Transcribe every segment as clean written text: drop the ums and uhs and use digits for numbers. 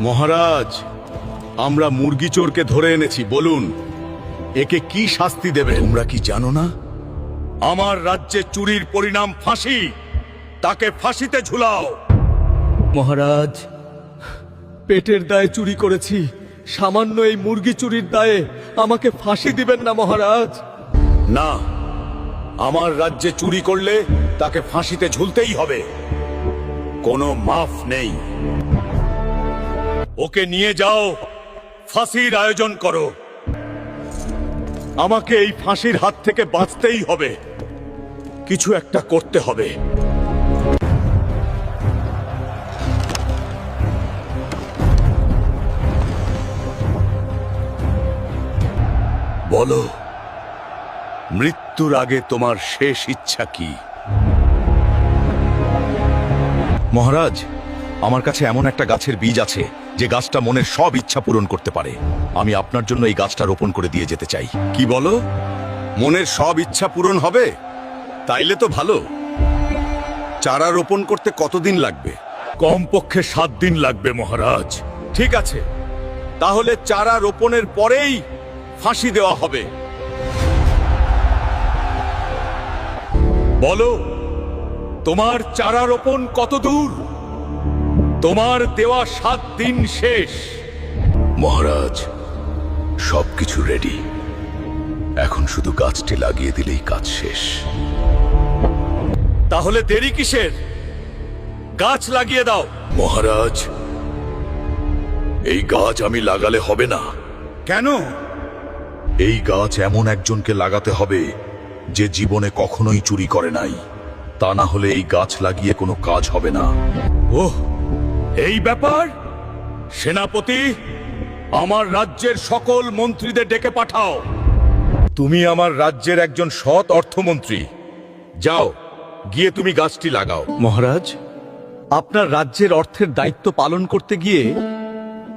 মহারাজ, আমরা মুরগি চোরকে ধরে এনেছি, বলুন একে কি শাস্তি দেবে? তোমরা কি জানো না? আমার রাজ্যে চুরির পরিণাম ফাঁসি, তাকে ফাঁসিতে ঝুলাও। মহারাজ, পেটের দায়ে চুরি করেছি, সামান্য এই মুরগি চুরির দায়ে আমাকে ফাঁসি দিবেন না মহারাজ। না, আমার রাজ্যে চুরি করলে তাকে ফাঁসিতে ঝুলতেই হবে, কোনো মাফ নেই। ওকে নিয়ে যাও, ফাঁসির আয়োজন করো। আমাকে এই ফাঁসির হাত থেকে বাঁচতেই হবে, কিছু একটা করতে হবে। বলো, মৃত্যুর আগে তোমার শেষ ইচ্ছা কি? মহারাজ, আমার কাছে এমন একটা গাছের বীজ আছে যে গাছটা মনের সব ইচ্ছা পূরণ করতে পারে। আমি আপনার জন্য এই গাছটা রোপণ করে দিয়ে যেতে চাই। কি বলো? মনের সব ইচ্ছা পূরণ হবে? তাইলে তো ভালো। চারা রোপণ করতে কতদিন লাগবে? কমপক্ষে 7 দিন লাগবে মহারাজ। ঠিক আছে, তাহলে চারা রোপণের পরেই ফাঁসি দেওয়া হবে। বলো, তোমার চারা রোপণ কত দূর? তোমার দেওয়া 7 দিন শেষ। মহারাজ, সবকিছু রেডি, এখন শুধু গাছটি লাগিয়ে দিলেই কাজ শেষ। তাহলে দেরি কিসের? গাছ লাগিয়ে দাও। মহারাজ, এই গাছ আমি লাগালে হবে না। কেন? এই গাছ এমন একজনকে লাগাতে হবে যে জীবনে কখনোই চুরি করে নাই, তা না হলে এই গাছ লাগিয়ে কোনো কাজ হবে না। ওহ, এই ব্যাপার? সেনাপতি, আমার রাজ্যের সকল মন্ত্রীদের ডেকে পাঠাও। তুমি আমার রাজ্যের একজন সৎ অর্থমন্ত্রী, যাও গিয়ে তুমি গাছটি লাগাও। মহারাজ, আপনার রাজ্যের অর্থের দায়িত্ব পালন করতে গিয়ে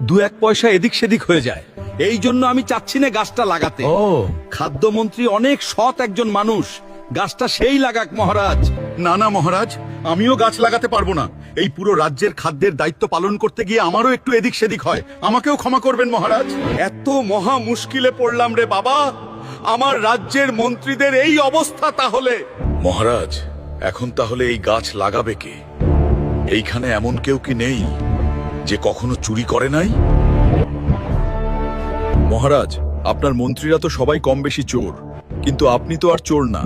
2-1 পয়সা এদিক সেদিক হয়ে যায়, এই জন্য আমি চাচ্ছি না গাছটা লাগাতে। খাদ্যমন্ত্রী অনেক সৎ একজন মানুষ, গাছটা সেই লাগাক মহারাজ। না না মহারাজ, আমিও গাছ লাগাতে পারবো না। এই পুরো রাজ্যের খাদ্যের দায়িত্ব পালন করতে গিয়ে আমারও একটু এদিক সেদিক হয়, আমাকেও ক্ষমা করবেন মহারাজ। এত মহা মুশকিলে পড়লাম রে বাবা, আমার রাজ্যের মন্ত্রীদের এই অবস্থা। তাহলে মহারাজ, এখন তাহলে এই গাছ লাগাবে কে? এইখানে এমন কেউ কি নেই যে কখনো চুরি করে নাই? মহারাজ, আপনার মন্ত্রীরা তো সবাই কম বেশি চোর, কিন্তু আপনি তো আর চোর না,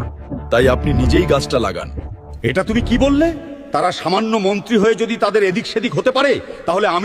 তাই আপনি নিজেই গাছটা লাগান। এটা তুমি কি বললে? তারা সামান্য মন্ত্রী হয়ে যদি তাদের এদিক সেদিক হতে পারে, তাহলে আমি